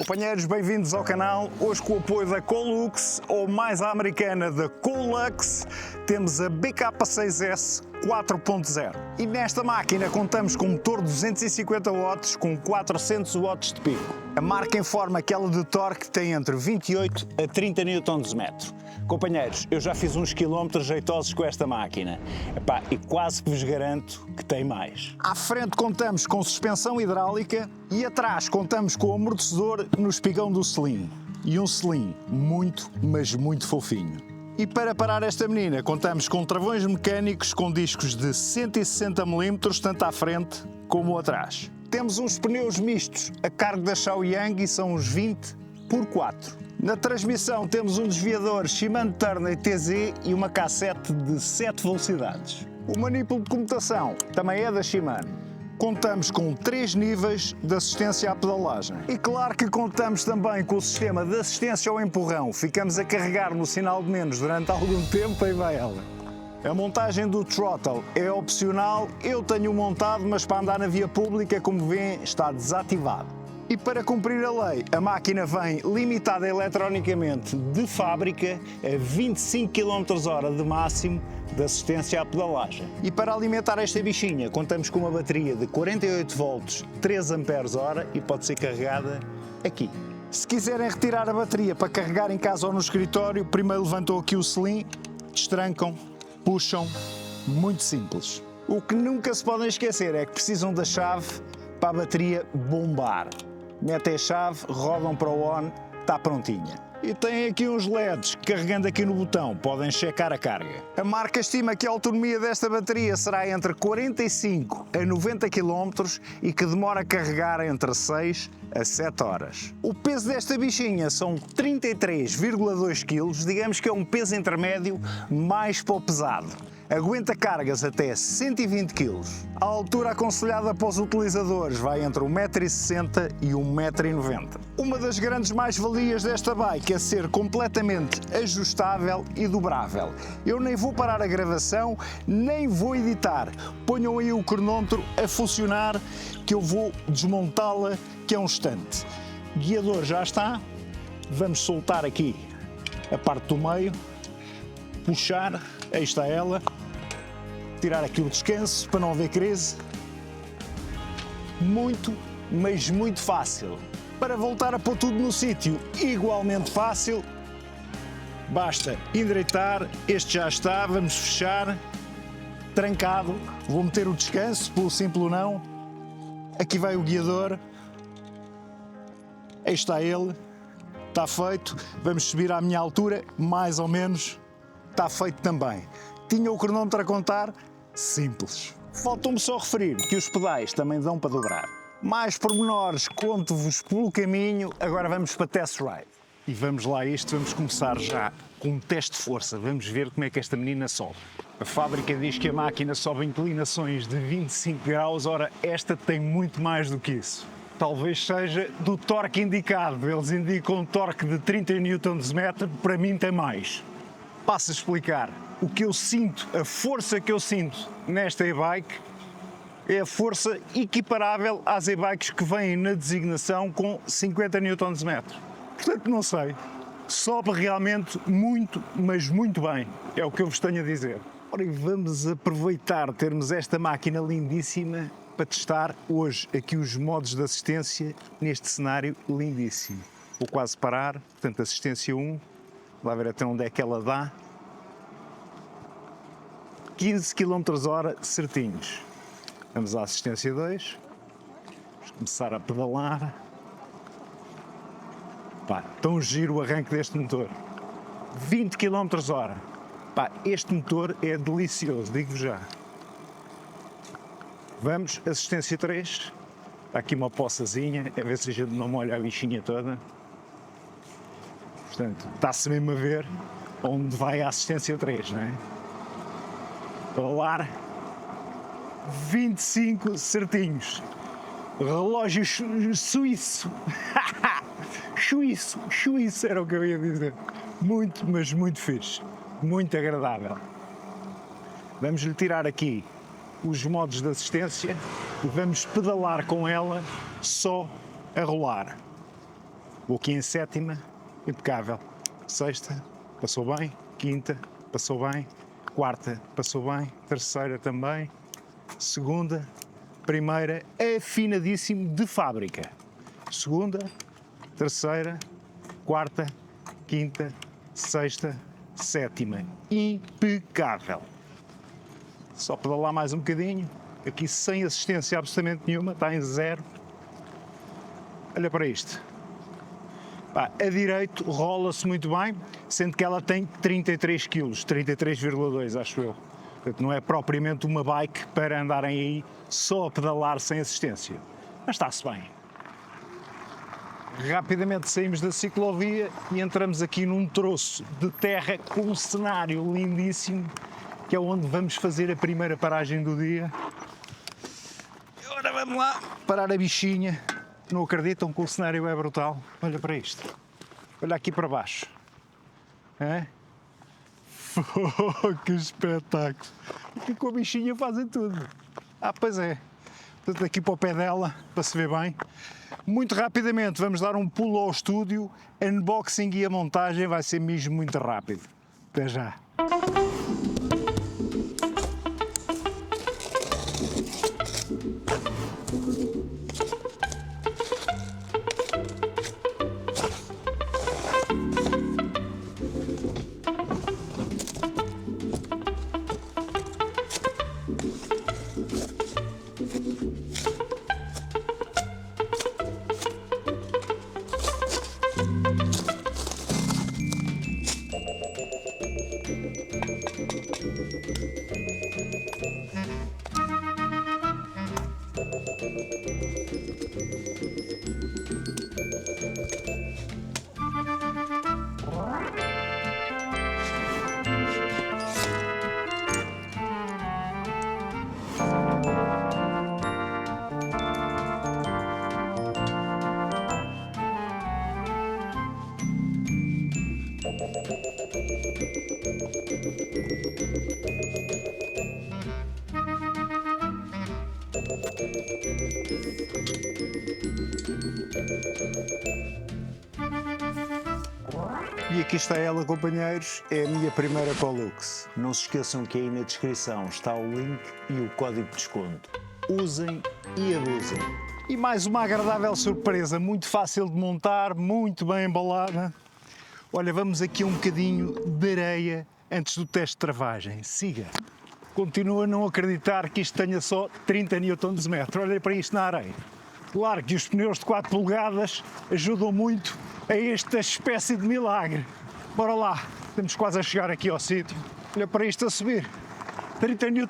Companheiros, bem-vindos ao canal. Hoje, com o apoio da Colux, ou mais à americana da Colux, temos a BK6S 4.0. E nesta máquina contamos com um motor de 250 watts com 400 watts de pico. A marca informa que ela de torque tem entre 28 a 30 Nm. Companheiros, eu já fiz uns quilómetros jeitosos com esta máquina. E quase que vos garanto que tem mais. À frente contamos com suspensão hidráulica e atrás contamos com o amortecedor no espigão do selim. E um selim muito, mas muito fofinho. E para parar esta menina contamos com travões mecânicos com discos de 160 mm, tanto à frente como atrás. Temos uns pneus mistos a cargo da Shaoyang e são uns 20x4. Na transmissão temos um desviador Shimano Turner TZ e uma cassete de 7 velocidades. O manipulo de comutação também é da Shimano. Contamos com 3 níveis de assistência à pedalagem. E claro que contamos também com o sistema de assistência ao empurrão. Ficamos a carregar no sinal de menos durante algum tempo e vai ela. A montagem do throttle é opcional, eu tenho montado, mas para andar na via pública, como veem, está desativado. E para cumprir a lei, a máquina vem limitada eletronicamente de fábrica a 25 km/h de máximo de assistência à pedalagem. E para alimentar esta bichinha, contamos com uma bateria de 48 volts, 3 Ah e pode ser carregada aqui. Se quiserem retirar a bateria para carregar em casa ou no escritório, primeiro levantam aqui o selim, destrancam, puxam, muito simples. O que nunca se podem esquecer é que precisam da chave para a bateria bombar. Metem a chave, rodam para o on, está prontinha. E tem aqui uns LEDs, carregando aqui no botão, podem checar a carga. A marca estima que a autonomia desta bateria será entre 45 a 90 km e que demora a carregar entre 6 a 7 horas. O peso desta bichinha são 33,2 kg, digamos que é um peso intermédio mais para o pesado. Aguenta cargas até 120 kg. A altura aconselhada para os utilizadores vai entre 1,60 m e 1,90 m. Uma das grandes mais-valias desta bike é ser completamente ajustável e dobrável. Eu nem vou parar a gravação, nem vou editar. Ponham aí o cronómetro a funcionar que eu vou desmontá-la, que é um instante. Guiador já está. Vamos soltar aqui a parte do meio, puxar, aí está ela. Tirar aqui o descanso para não haver crise. Muito, mas muito fácil. Para voltar a pôr tudo no sítio, igualmente fácil. Basta endireitar, este já está, vamos fechar. Trancado, vou meter o descanso, pelo simples não. Aqui vai o guiador. Aí está ele, está feito. Vamos subir à minha altura, mais ou menos. Está feito também. Tinha o cronómetro a contar? Simples. Falta-me só referir que os pedais também dão para dobrar. Mais pormenores conto-vos pelo caminho, agora vamos para test ride. E vamos lá a isto, vamos começar já com um teste de força, vamos ver como é que esta menina sobe. A fábrica diz que a máquina sobe inclinações de 25 graus, ora esta tem muito mais do que isso. Talvez seja do torque indicado, eles indicam um torque de 30 Nm, para mim tem mais. Passo a explicar. O que eu sinto, a força que eu sinto nesta e-bike é a força equiparável às e-bikes que vêm na designação com 50 Nm. Portanto, não sei. Sobe realmente muito, mas muito bem. É o que eu vos tenho a dizer. Ora, e vamos aproveitar termos esta máquina lindíssima para testar hoje aqui os modos de assistência neste cenário lindíssimo. Vou quase parar, portanto, assistência 1. Lá ver até onde é que ela dá. 15 km/h certinhos. Vamos à assistência 2. Vamos começar a pedalar. Tão giro o arranque deste motor. 20 km/h. Este motor é delicioso, digo-vos já. Vamos, assistência 3. Está aqui uma poçazinha, a ver se a gente não molha a bichinha toda. Portanto, está-se mesmo a ver onde vai a assistência 3, não é? Rolar 25 certinhos. Relógio suíço. Suíço era o que eu ia dizer. Muito, mas muito fixe. Muito agradável. Vamos-lhe tirar aqui os modos de assistência e vamos pedalar com ela só a rolar. Vou aqui em sétima, impecável. Sexta, passou bem. Quinta, passou bem. Quarta, passou bem. Terceira também. Segunda, primeira, afinadíssimo de fábrica. Segunda, terceira, quarta, quinta, sexta, sétima. Impecável. Só pedalar mais um bocadinho. Aqui sem assistência absolutamente nenhuma, está em zero. Olha para isto. Pá, a direito rola-se muito bem, sendo que ela tem 33 kg, 33,2 acho eu. Portanto, não é propriamente uma bike para andarem aí só a pedalar sem assistência. Mas está-se bem. Rapidamente saímos da ciclovia e entramos aqui num troço de terra com um cenário lindíssimo, que é onde vamos fazer a primeira paragem do dia. Agora vamos lá parar a bichinha. Não acreditam que o cenário é brutal? Olha para isto. Olha aqui para baixo. É? Que espetáculo! Aqui com a bichinha fazem tudo. Pois é. Portanto, aqui para o pé dela, para se ver bem. Muito rapidamente vamos dar um pulo ao estúdio. Unboxing e a montagem vai ser mesmo muito rápido. Até já. E aqui está ela, companheiros, é a minha primeira Colux. Não se esqueçam que aí na descrição está o link e o código de desconto. Usem e abusem. E mais uma agradável surpresa, muito fácil de montar, muito bem embalada. Olha, vamos aqui um bocadinho de areia antes do teste de travagem. Siga. Continuo a não acreditar que isto tenha só 30 Nm. Olha para isto na areia. Claro que os pneus de 4 polegadas ajudam muito a esta espécie de milagre. Bora lá, estamos quase a chegar aqui ao sítio. Olha para isto a subir. 30 Nm.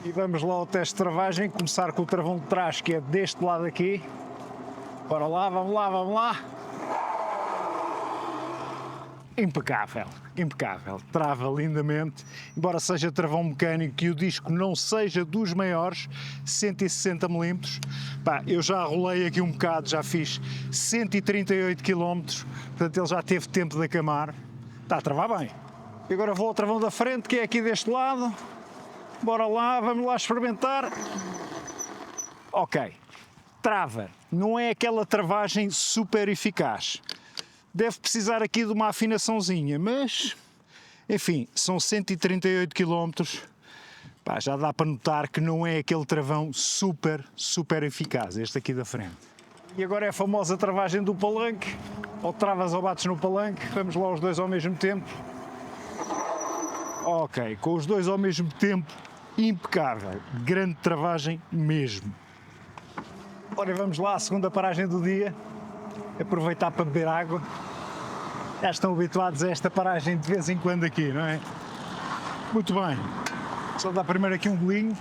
E vamos lá ao teste de travagem, começar com o travão de trás, que é deste lado aqui. Bora lá, vamos lá, vamos lá. Impecável, impecável, trava lindamente, embora seja travão mecânico e o disco não seja dos maiores, 160 mm, pá, eu já rolei aqui um bocado, já fiz 138 km, portanto ele já teve tempo de acamar, está a travar bem. E agora vou ao travão da frente, que é aqui deste lado, bora lá, vamos lá experimentar. Ok, trava, não é aquela travagem super eficaz. Deve precisar aqui de uma afinaçãozinha, mas, enfim, são 138 km, pá, já dá para notar que não é aquele travão super eficaz, este aqui da frente. E agora é a famosa travagem do palanque, ou travas ou bates no palanque, vamos lá os dois ao mesmo tempo. Ok, com os dois ao mesmo tempo, impecável, grande travagem mesmo. Ora, vamos lá, a segunda paragem do dia. Aproveitar para beber água. Já estão habituados a esta paragem de vez em quando aqui, não é? Muito bem. Só dar primeiro aqui um golinho.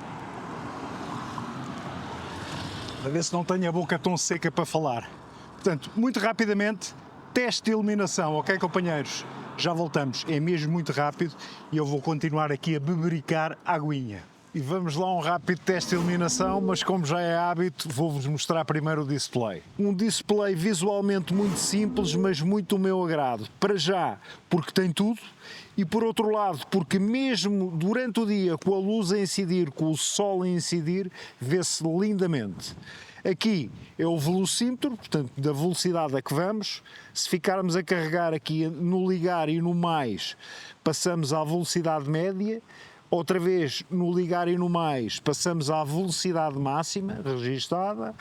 Para ver se não tenho a boca tão seca para falar. Portanto, muito rapidamente, teste de eliminação, ok, companheiros? Já voltamos. É mesmo muito rápido e eu vou continuar aqui a bebericar a aguinha. E vamos lá a um rápido teste de eliminação, mas como já é hábito, vou-vos mostrar primeiro o display. Um display visualmente muito simples, mas muito do meu agrado. Para já, porque tem tudo, e por outro lado, porque mesmo durante o dia, com a luz a incidir, com o sol a incidir, vê-se lindamente. Aqui é o velocímetro, portanto, da velocidade a que vamos. Se ficarmos a carregar aqui no ligar e no mais, passamos à velocidade média. Outra vez, no ligar e no mais, passamos à velocidade máxima registada.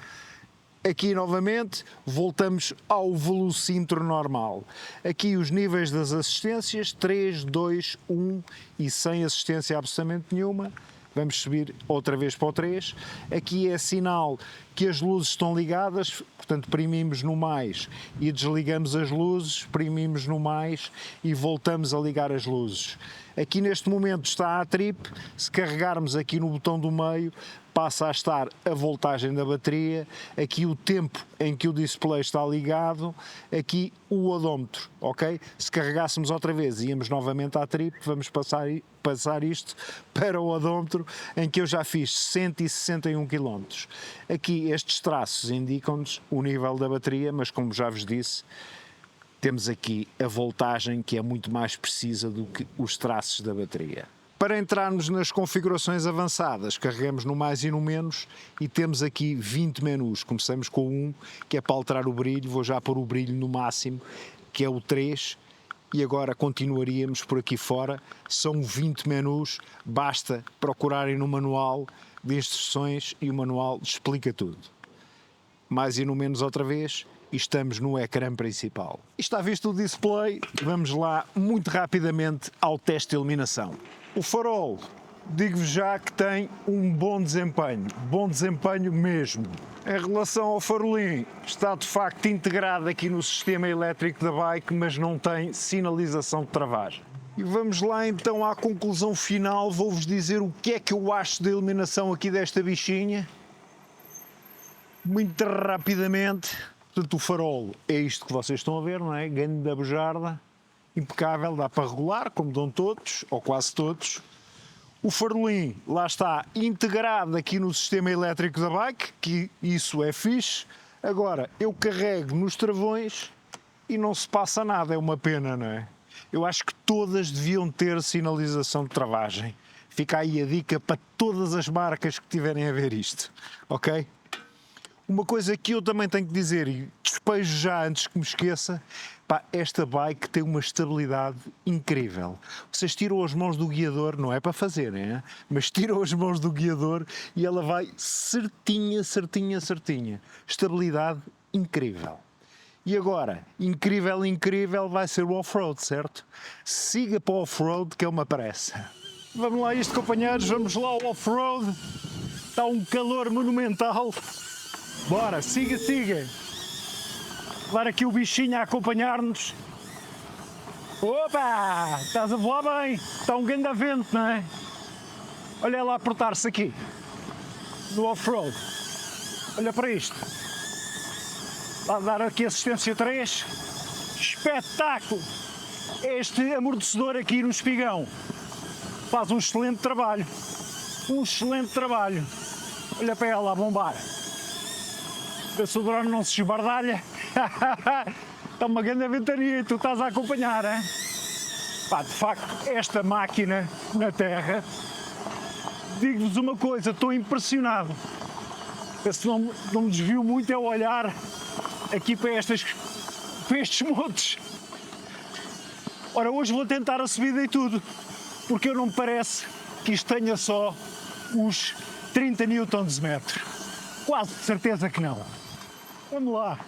Aqui, novamente, voltamos ao velocímetro normal. Aqui os níveis das assistências, 3, 2, 1 e sem assistência absolutamente nenhuma. Vamos subir outra vez para o 3. Aqui é sinal que as luzes estão ligadas, portanto, primimos no mais e desligamos as luzes, primimos no mais e voltamos a ligar as luzes. Aqui neste momento está a trip, se carregarmos aqui no botão do meio, passa a estar a voltagem da bateria, aqui o tempo em que o display está ligado, aqui o odómetro, ok? Se carregássemos outra vez e íamos novamente à trip, vamos passar isto para o odómetro, em que eu já fiz 161 km. Aqui estes traços indicam-nos o nível da bateria, mas como já vos disse, temos aqui a voltagem que é muito mais precisa do que os traços da bateria. Para entrarmos nas configurações avançadas, carregamos no mais e no menos e temos aqui 20 menus. Começamos com o 1, que é para alterar o brilho, vou já pôr o brilho no máximo, que é o 3, e agora continuaríamos por aqui fora. São 20 menus, basta procurarem no manual de instruções e o manual explica tudo. Mais e no menos outra vez. E estamos no ecrã principal. E está visto o display, vamos lá muito rapidamente ao teste de iluminação. O farol, digo-vos já que tem um bom desempenho mesmo. Em relação ao farolim, está de facto integrado aqui no sistema elétrico da bike, mas não tem sinalização de travagem. E vamos lá então à conclusão final, vou-vos dizer o que é que eu acho da iluminação aqui desta bichinha. Muito rapidamente. Portanto, o farol é isto que vocês estão a ver, não é? Ganho da bujarda, impecável, dá para regular, como dão todos, ou quase todos. O farolim, lá está, integrado aqui no sistema elétrico da bike, que isso é fixe. Agora, eu carrego nos travões e não se passa nada, é uma pena, não é? Eu acho que todas deviam ter sinalização de travagem. Fica aí a dica para todas as marcas que tiverem a ver isto, ok? Uma coisa que eu também tenho que dizer, e despejo já antes que me esqueça, pá, esta bike tem uma estabilidade incrível. Vocês tiram as mãos do guiador, não é para fazerem, hein? Mas tiram as mãos do guiador e ela vai certinha, certinha, certinha. Estabilidade incrível. E agora, incrível, incrível, vai ser o off-road, certo? Siga para o off-road que é uma pressa. Vamos lá isto, companheiros, vamos lá ao off-road. Está um calor monumental. Bora, siga, siga. Levar aqui o bichinho a acompanhar-nos. Opa! Estás a voar bem. Está um grande vento, não é? Olha lá a portar-se aqui. No off-road. Olha para isto. Vai dar aqui assistência 3. Espetáculo! Este amortecedor aqui no espigão faz um excelente trabalho. Um excelente trabalho. Olha para ela a bombar. Vê se o drone não se esbardalha. Está uma grande ventania e tu estás a acompanhar, hein? Pá, de facto, esta máquina na terra, digo-vos uma coisa, estou impressionado. Se não me desvio muito é o olhar aqui para estes montes. Ora, hoje vou tentar a subida e tudo, porque eu não me parece que isto tenha só os 30 Nm. Quase de certeza que não. Vamos lá,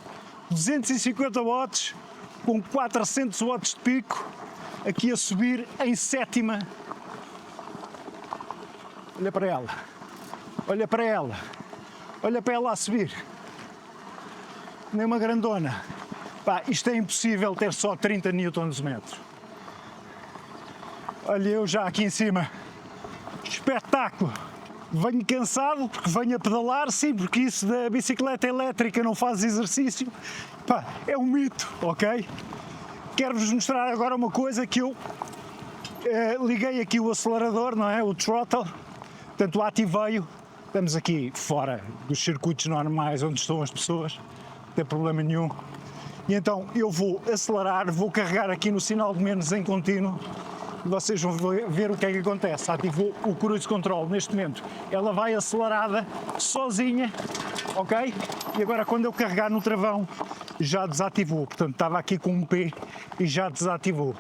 250 watts com 400 watts de pico, aqui a subir em sétima. Olha para ela, olha para ela, olha para ela a subir. Nem uma grandona. Pá, isto é impossível ter só 30 Nm. Olha eu já aqui em cima. Espetáculo! Venho cansado porque venho a pedalar, sim, porque isso da bicicleta elétrica não faz exercício. Pá, é um mito, ok? Quero-vos mostrar agora uma coisa que eu liguei aqui o acelerador, não é? O throttle, portanto ativei-o. Estamos aqui fora dos circuitos normais onde estão as pessoas, não tem problema nenhum. E então eu vou acelerar, vou carregar aqui no sinal de menos em contínuo e vocês vão ver o que é que acontece. Ativou o cruise control neste momento. Ela vai acelerada sozinha, ok? E agora quando eu carregar no travão já desativou. Portanto, estava aqui com um P e já desativou.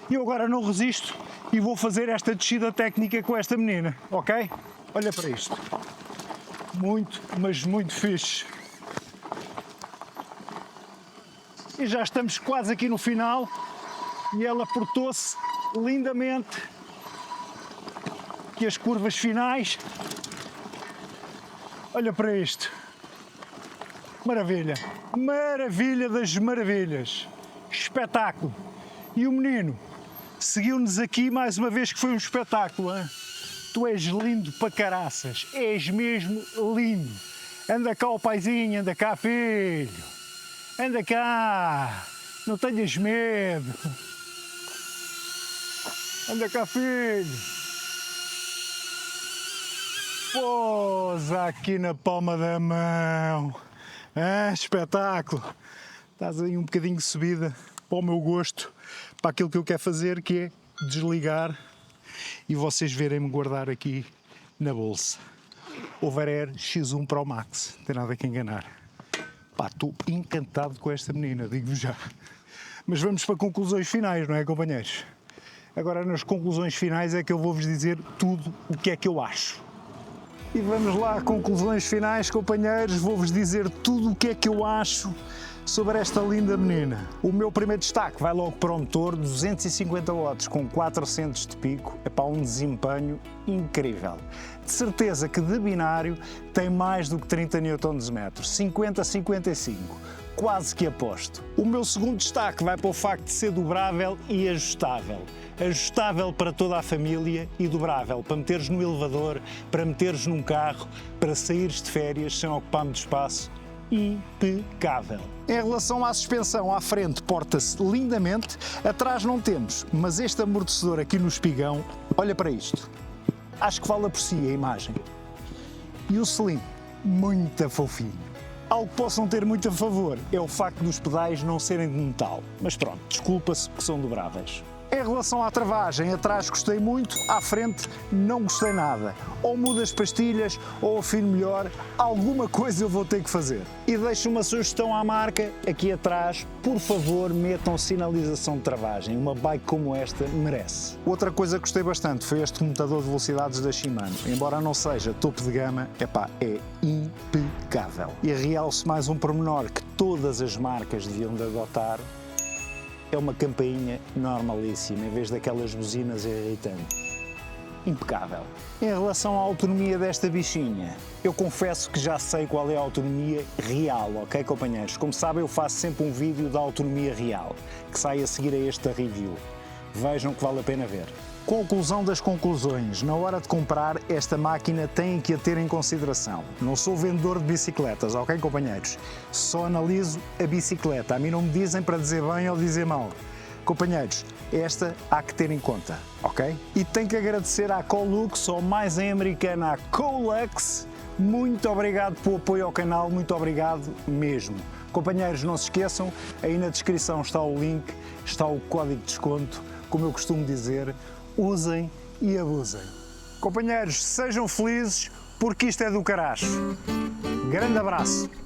E eu agora não resisto e vou fazer esta descida técnica com esta menina, ok? Olha para isto. Muito, mas muito fixe. E já estamos quase aqui no final e ela portou-se lindamente. Aqui as curvas finais. Olha para isto. Maravilha. Maravilha das maravilhas. Espetáculo. E o menino seguiu-nos aqui mais uma vez, que foi um espetáculo, hein? Tu és lindo para caraças. És mesmo lindo. Anda cá, ó paizinho, anda cá, filho. Anda cá. Não tenhas medo. Anda cá, filho. Pousa aqui na palma da mão. Ah, espetáculo. Estás aí um bocadinho de subida para o meu gosto, para aquilo que eu quero fazer, que é desligar e vocês verem-me guardar aqui na bolsa. Overair X1 Pro Max, não tem nada que enganar. Pá, estou encantado com esta menina, digo-vos já. Mas vamos para conclusões finais, não é, companheiros? Agora, nas conclusões finais, é que eu vou-vos dizer tudo o que é que eu acho. E vamos lá, conclusões finais, companheiros. Vou-vos dizer tudo o que é que eu acho sobre esta linda menina. O meu primeiro destaque vai logo para o motor, 250 watts com 400 de pico. É para um desempenho incrível. De certeza que de binário tem mais do que 30 Nm, 50-55. Quase que aposto. O meu segundo destaque vai para o facto de ser dobrável e ajustável. Ajustável para toda a família e dobrável para meteres no elevador, para meteres num carro, para saíres de férias sem ocupar muito espaço. Impecável. Em relação à suspensão, à frente porta-se lindamente, atrás não temos, mas este amortecedor aqui no espigão, olha para isto. Acho que fala por si a imagem. E o selim, muito fofinho. Algo que possam ter muito a favor é o facto dos pedais não serem de metal, mas pronto, desculpa-se porque são dobráveis. Em relação à travagem, atrás gostei muito, à frente não gostei nada. Ou mudo as pastilhas ou afino melhor, alguma coisa eu vou ter que fazer. E deixo uma sugestão à marca, aqui atrás, por favor metam sinalização de travagem, uma bike como esta merece. Outra coisa que gostei bastante foi este comutador de velocidades da Shimano. Embora não seja topo de gama, epá, é impecável. E realço mais um pormenor que todas as marcas deviam de adotar. É uma campainha normalíssima, em vez daquelas buzinas irritantes. Impecável. Em relação à autonomia desta bichinha, eu confesso que já sei qual é a autonomia real, ok, companheiros? Como sabem, eu faço sempre um vídeo da autonomia real, que sai a seguir a esta review. Vejam que vale a pena ver. Conclusão das conclusões. Na hora de comprar, esta máquina têm que a ter em consideração. Não sou vendedor de bicicletas, ok, companheiros? Só analiso a bicicleta. A mim não me dizem para dizer bem ou dizer mal. Companheiros, esta há que ter em conta, ok? E tenho que agradecer à Colux, ou mais em americana, à Colux. Muito obrigado pelo apoio ao canal, muito obrigado mesmo. Companheiros, não se esqueçam, aí na descrição está o link, está o código de desconto. Como eu costumo dizer, usem e abusem. Companheiros, sejam felizes, porque isto é do caraço. Grande abraço!